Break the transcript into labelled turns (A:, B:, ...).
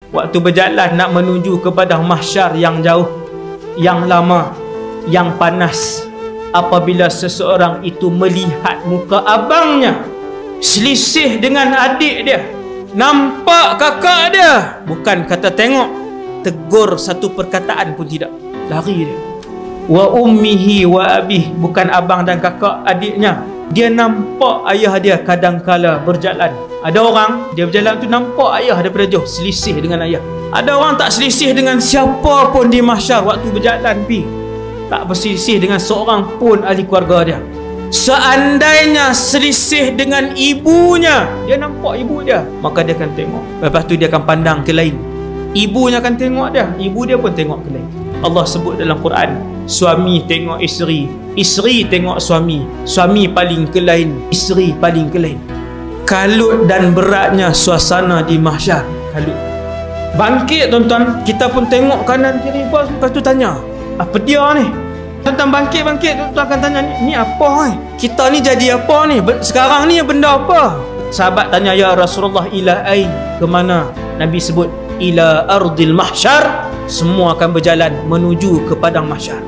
A: Waktu berjalan nak menuju ke padang mahsyar yang jauh, yang lama, yang panas. Apabila seseorang itu melihat muka abangnya selisih dengan adik dia, nampak kakak dia, bukan kata tengok, tegur satu perkataan pun tidak, lari dia. Wa ummihi wa abih, bukan abang dan kakak adiknya, dia nampak ayah dia kadangkala berjalan. Ada orang dia berjalan tu nampak ayah daripada jauh, selisih dengan ayah. Ada orang tak selisih dengan siapa pun di mahsyar waktu berjalan pi, tak berselisih dengan seorang pun ahli keluarga dia. Seandainya selisih dengan ibunya, dia nampak ibu dia, maka dia akan tengok. Lepas tu dia akan pandang ke lain, ibunya akan tengok dia, ibu dia pun tengok ke lain. Allah sebut dalam Quran, suami tengok isteri, isteri tengok suami, suami paling ke lain, isteri paling ke lain. Kalut dan beratnya suasana di mahsyar. Kalut. Bangkit tuan-tuan, kita pun tengok kanan kiri, lepas tu tanya, apa dia ni? Tuan-tuan bangkit, tuan-tuan akan tanya, ni apa ni? Kita ni jadi apa ni? Sekarang ni benda apa? Sahabat tanya, ya Rasulullah, ila ain? Ke mana? Nabi sebut, ila ardil mahsyar. Semua akan berjalan menuju ke padang mahsyar.